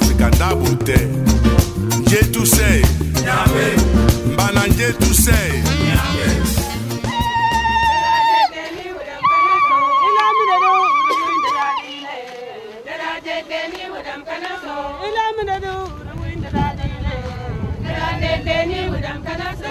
Africa Dabute. Njetu say, Mbana Njetu say.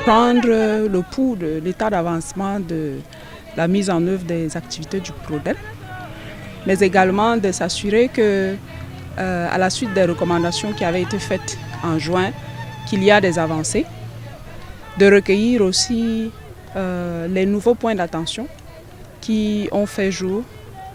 Prendre le pouls de l'état d'avancement de la mise en œuvre des activités du PRODEL, mais également de s'assurer que, à la suite des recommandations qui avaient été faites en juin, qu'il y a des avancées, de recueillir aussi les nouveaux points d'attention qui ont fait jour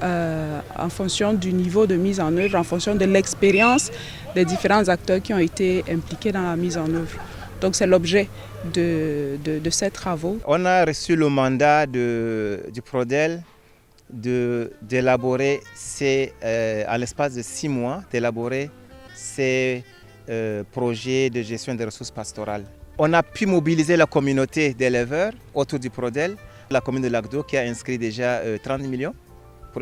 en fonction du niveau de mise en œuvre, en fonction de l'expérience des différents acteurs qui ont été impliqués dans la mise en œuvre. Donc c'est l'objet de ces travaux. On a reçu le mandat du PRODEL d'élaborer à l'espace de 6 mois, d'élaborer ces projets de gestion des ressources pastorales. On a pu mobiliser la communauté d'éleveurs autour du PRODEL, la commune de Lac-d'Eau qui a inscrit déjà 30 millions pour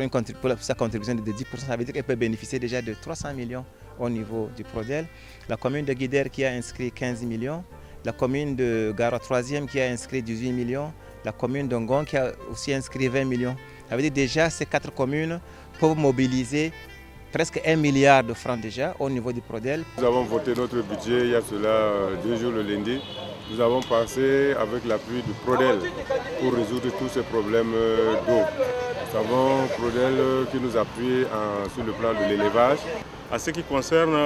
sa contribution de 10%, ça veut dire qu'elle peut bénéficier déjà de 300 millions au niveau du PRODEL. La commune de Guidère qui a inscrit 15 millions, la commune de Gara 3e qui a inscrit 18 millions, la commune d'Ongon qui a aussi inscrit 20 millions. Ça veut dire déjà ces 4 communes peuvent mobiliser presque 1 milliard de francs déjà au niveau du PRODEL. Nous avons voté notre budget il y a cela 2 jours le lundi. Nous avons passé avec l'appui du PRODEL pour résoudre tous ces problèmes d'eau. Nous avons PRODEL qui nous appuie sur le plan de l'élevage. En ce qui concerne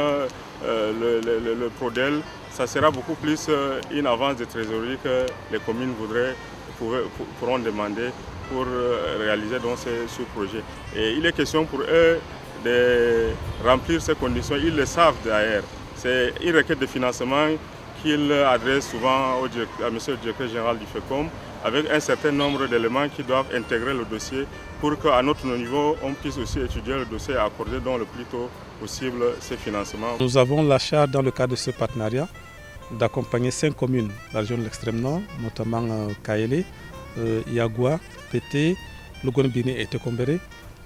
le PRODEL, ça sera beaucoup plus une avance de trésorerie que les communes pourront demander pour réaliser donc ce projet. Et il est question pour eux de remplir ces conditions, ils le savent d'ailleurs. C'est une requête de financement qu'ils adressent souvent à M. le directeur général du FECOM avec un certain nombre d'éléments qui doivent intégrer le dossier pour qu'à notre niveau, on puisse aussi étudier le dossier et accorder dans le plus tôt possible ces financements. Nous avons la charge dans le cadre de ce partenariat d'accompagner 5 communes de la région de l'extrême nord, notamment Kaélé, Yagua, Pété, Logonbini et Tekombéré,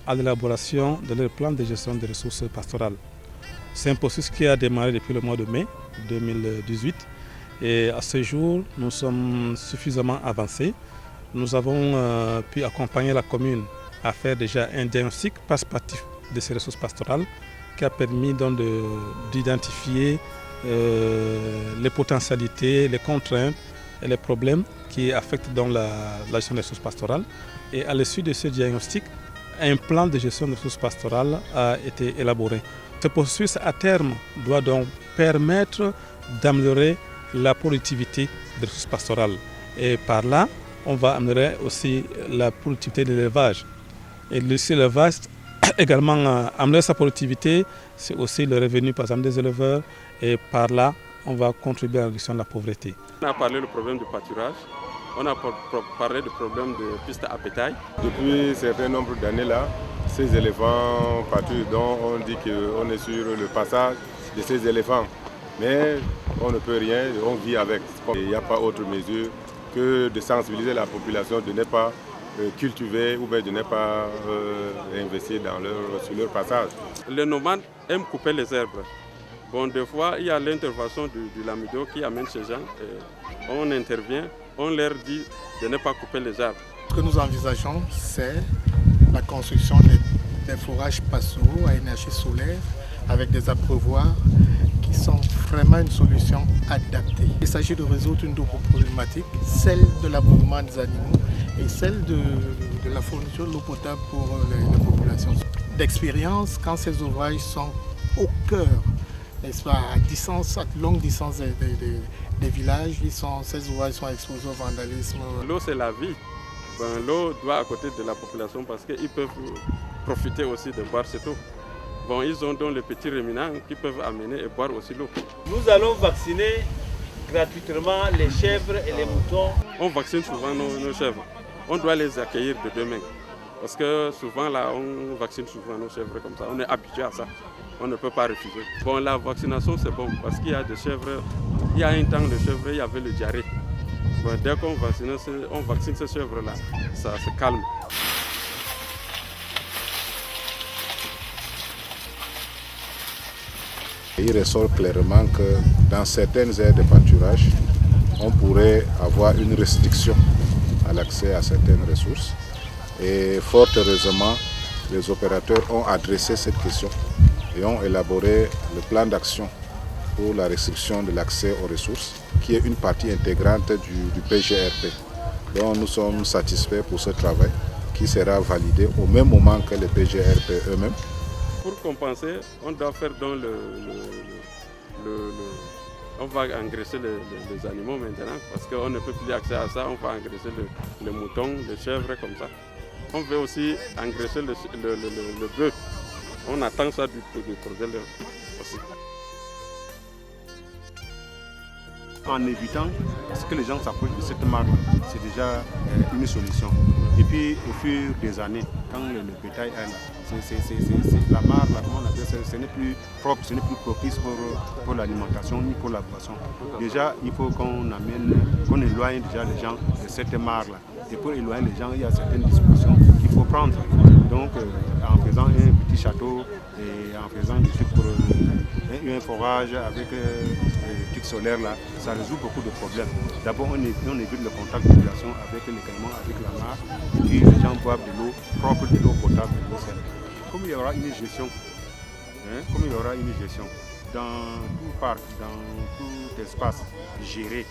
à l'élaboration de leur plan de gestion des ressources pastorales. C'est un processus qui a démarré depuis le mois de mai 2018 et à ce jour, nous sommes suffisamment avancés. Nous avons pu accompagner la commune à faire déjà un diagnostic participatif de ces ressources pastorales qui a permis donc d'identifier les potentialités, les contraintes et les problèmes qui affectent donc la gestion des ressources pastorales. Et à l'issue de ce diagnostic, un plan de gestion des ressources pastorales a été élaboré. Ce processus à terme doit donc permettre d'améliorer la productivité des ressources pastorales. Et par là, on va améliorer aussi la productivité de l'élevage. Et l'élevage, également améliorer sa productivité, c'est aussi le revenu par exemple des éleveurs. Et par là, on va contribuer à la réduction de la pauvreté. On a parlé du problème du pâturage, on a parlé du problème de pistes à bétail. Depuis un certain nombre d'années là, ces éléphants pâturent, dont on dit qu'on est sur le passage de ces éléphants. Mais on ne peut rien, on vit avec. Il n'y a pas autre mesure que de sensibiliser la population de ne pas cultiver ou bien de ne pas investir sur leur passage. Les nomades aiment couper les herbes. Bon, des fois, il y a l'intervention du Lamido qui amène ces gens. Et on intervient, on leur dit de ne pas couper les arbres. Ce que nous envisageons, c'est la construction des forages pastoraux à énergie solaire avec des abreuvoirs qui sont vraiment une solution adaptée. Il s'agit de résoudre une double problématique, celle de l'abreuvement des animaux et celle de la fourniture de l'eau potable pour les populations. D'expérience, quand ces ouvrages sont au cœur, n'est-ce pas, à longue distance des villages, ces ouvrages sont exposés au vandalisme. L'eau, c'est la vie. L'eau doit à côté de la population parce qu'ils peuvent profiter aussi de boire cette eau. Bon, ils ont donc les petits ruminants qui peuvent amener et boire aussi l'eau. Nous allons vacciner gratuitement les chèvres et les moutons. On vaccine souvent nos chèvres. On doit les accueillir de deux mains. Parce que souvent là, on vaccine souvent nos chèvres comme ça. On est habitué à ça. On ne peut pas refuser. Bon, la vaccination c'est bon parce qu'il y a des chèvres. Il y a un temps de chèvres, il y avait le diarrhée. Bon, dès qu'on vaccine ces chèvres-là, ça se calme. Il ressort clairement que dans certaines aires de pâturage, on pourrait avoir une restriction à l'accès à certaines ressources. Et fort heureusement, les opérateurs ont adressé cette question et ont élaboré le plan d'action pour la restriction de l'accès aux ressources, qui est une partie intégrante du PGRP. Donc nous sommes satisfaits pour ce travail qui sera validé au même moment que les PGRP eux-mêmes. Pour compenser, on doit faire dans on va engraisser les animaux maintenant parce qu'on ne peut plus accéder à ça. On va engraisser les moutons, les chèvres comme ça. On veut aussi engraisser le bœuf. On attend ça du projet aussi. En évitant que les gens s'approchent de cette marque, c'est déjà une solution. Et puis au fur des années, quand le bétail est là, la mare, comment on appelle ça, ce n'est plus propre, ce n'est plus propice pour l'alimentation ni pour la boisson. Déjà, il faut qu'on éloigne déjà les gens de cette mare-là. Et pour éloigner les gens, il y a certaines dispositions qu'il faut prendre. Donc en faisant un petit château et en faisant des trucs pour un forage avec les trucs solaires là, ça résout beaucoup de problèmes. D'abord on évite le contact de population avec les caïmans, avec la mare, et puis les gens boivent de l'eau propre, de l'eau potable, de l'eau saine. Comme il y aura une gestion, dans tout parc, dans tout espace géré,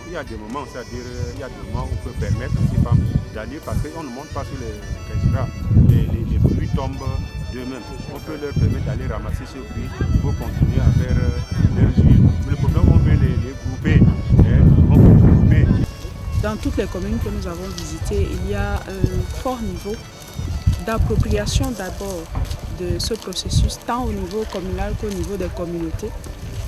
il y a des moments, c'est-à-dire il y a des moments où on peut permettre à ces femmes d'aller parce qu'on ne monte pas sur les résidents. Les fruits tombent d'eux-mêmes. On peut leur permettre d'aller ramasser ces fruits pour continuer à faire leurs huiles. Mais le problème, on veut les grouper. On peut les grouper. Dans toutes les communes que nous avons visitées, il y a un fort niveau d'appropriation d'abord de ce processus, tant au niveau communal qu'au niveau des communautés,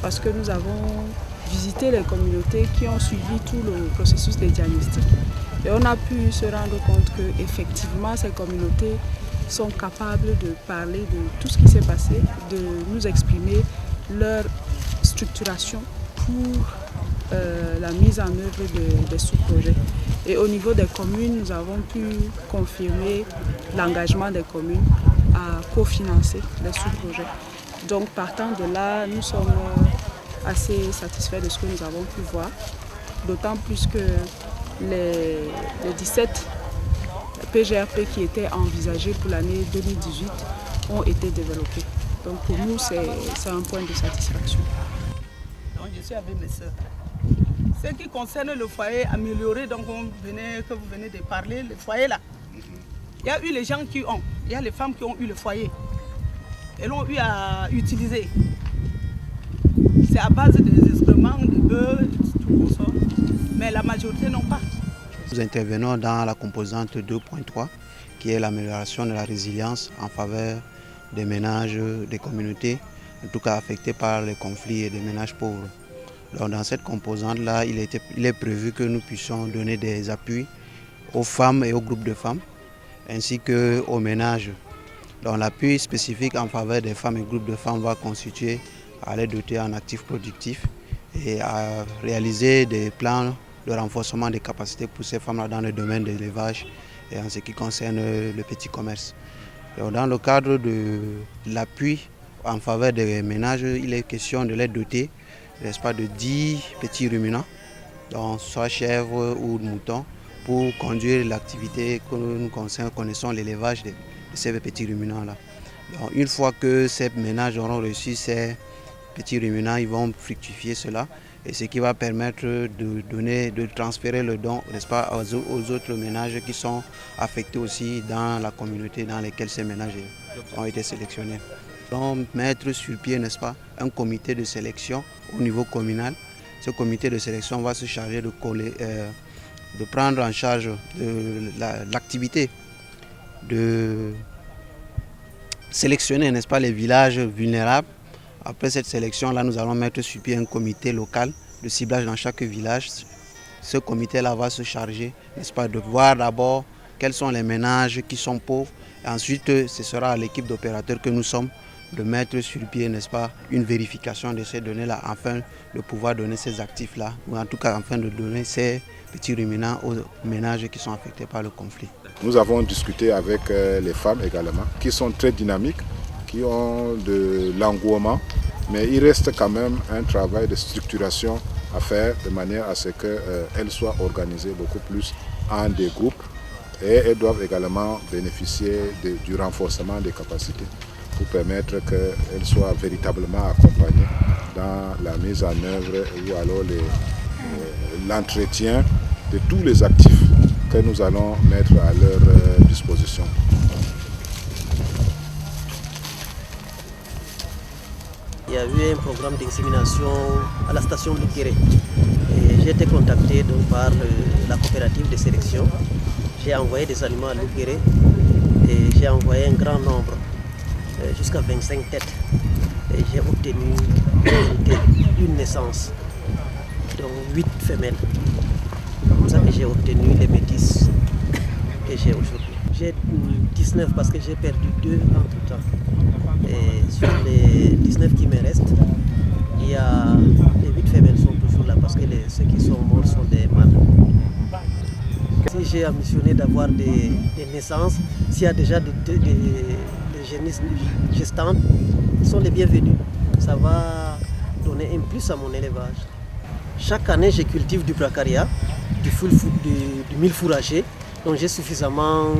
parce que nous avons visité les communautés qui ont suivi tout le processus de diagnostic et on a pu se rendre compte que effectivement ces communautés sont capables de parler de tout ce qui s'est passé, de nous exprimer leur structuration pour la mise en œuvre des sous-projets. Et au niveau des communes, nous avons pu confirmer l'engagement des communes à cofinancer les sous-projets. Donc partant de là, nous sommes assez satisfaits de ce que nous avons pu voir, d'autant plus que les 17 PGRP qui étaient envisagés pour l'année 2018 ont été développés. Donc pour nous, c'est un point de satisfaction. Donc je suis avec mes soeurs. Ce qui concerne le foyer amélioré, donc que vous venez de parler, le foyer là, il y a eu les gens qui ont, il y a les femmes qui ont eu le foyer et l'ont eu à utiliser. C'est à base des excréments, des bœufs, tout ça, mais la majorité n'ont pas. Nous intervenons dans la composante 2.3 qui est l'amélioration de la résilience en faveur des ménages, des communautés, en tout cas affectés par les conflits et des ménages pauvres. Donc dans cette composante-là, il est prévu que nous puissions donner des appuis aux femmes et aux groupes de femmes, ainsi qu'aux ménages. Donc l'appui spécifique en faveur des femmes et groupes de femmes va constituer à les doter en actifs productifs et à réaliser des plans de renforcement des capacités pour ces femmes-là dans le domaine de l'élevage et en ce qui concerne le petit commerce. Donc dans le cadre de l'appui en faveur des ménages, il est question de les doter, n'est-ce pas, de 10 petits ruminants, donc soit chèvres ou moutons, pour conduire l'activité que nous connaissons, l'élevage de ces petits ruminants-là. Donc une fois que ces ménages auront reçu ces petits ruminants, ils vont fructifier cela, et ce qui va permettre de transférer le don, n'est-ce pas, aux autres ménages qui sont affectés aussi dans la communauté dans laquelle ces ménages ont été sélectionnés. Donc mettre sur pied, n'est-ce pas, un comité de sélection au niveau communal. Ce comité de sélection va se charger de prendre en charge l'activité de sélectionner, n'est-ce pas, les villages vulnérables. Après cette sélection-là, nous allons mettre sur pied un comité local de ciblage dans chaque village. Ce comité-là va se charger, n'est-ce pas, de voir d'abord quels sont les ménages qui sont pauvres. Et ensuite, ce sera à l'équipe d'opérateurs que nous sommes de mettre sur pied, n'est-ce pas, une vérification de ces données-là afin de pouvoir donner ces actifs-là, ou en tout cas afin de donner ces petits ruminants aux ménages qui sont affectés par le conflit. Nous avons discuté avec les femmes également, qui sont très dynamiques, qui ont de l'engouement mais il reste quand même un travail de structuration à faire de manière à ce qu'elles soient organisées beaucoup plus en des groupes et elles doivent également bénéficier du renforcement des capacités pour permettre qu'elles soient véritablement accompagnées dans la mise en œuvre ou alors l'entretien de tous les actifs que nous allons mettre à leur disposition. Il y a eu un programme d'insémination à la station Loukéré. J'ai été contacté donc par la coopérative de sélection. J'ai envoyé des animaux à Loukéré et j'ai envoyé un grand nombre, jusqu'à 25 têtes. Et j'ai obtenu une naissance, donc 8 femelles. C'est comme ça que j'ai obtenu les métis que j'ai aujourd'hui. J'ai 19 parce que j'ai perdu 2 entre temps. Et sur les 19 qui me restent, il y a les 8 femelles sont toujours là parce que ceux qui sont morts sont des mâles. Si j'ai ambitionné d'avoir des naissances, s'il y a déjà des gestantes, ils sont les bienvenus. Ça va donner un plus à mon élevage. Chaque année, je cultive du bracaria, du mil fourragé, donc j'ai suffisamment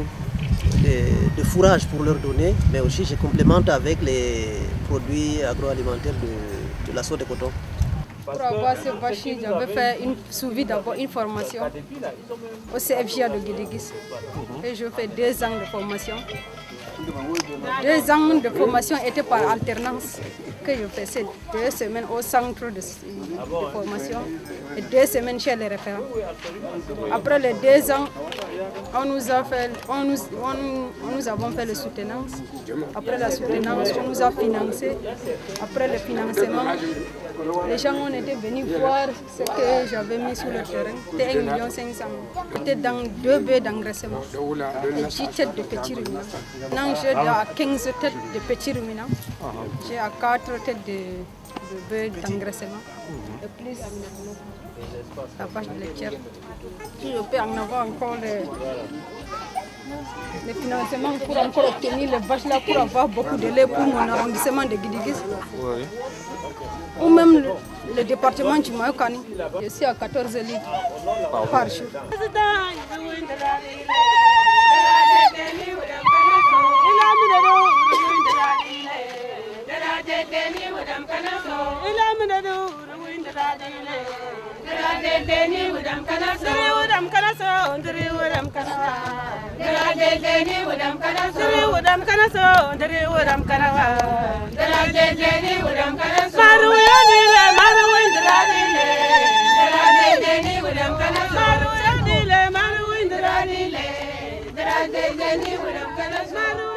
de fourrage pour leur donner, mais aussi je complémente avec les produits agroalimentaires de la soie de coton. Pour avoir ces vaches, j'avais fait suivi d'abord une formation au CFJA de Guédiguis. Et je fais 2 ans de formation. 2 ans de formation étaient par alternance, que je faisais 2 semaines au centre de formation et 2 semaines chez les référents. Après les 2 ans, nous avons fait le soutenance. Après la soutenance, on nous a financé. Après le financement, les gens ont été venus voir ce que j'avais mis sur le terrain. C'était 1 500 000. C'était dans 2 baies d'engraissement et 10 têtes de petits ruminants. Maintenant, j'ai à 15 têtes de petits ruminants. J'ai à 4 têtes de baies d'engraissement. Et plus la vache de laitière. Si je peux en avoir encore les financements pour encore obtenir les vaches là, pour avoir beaucoup de lait pour mon arrondissement de Guédiguis. Oui. Ou même le département du Mayokani. Je suis à 14 litres par jour. Maru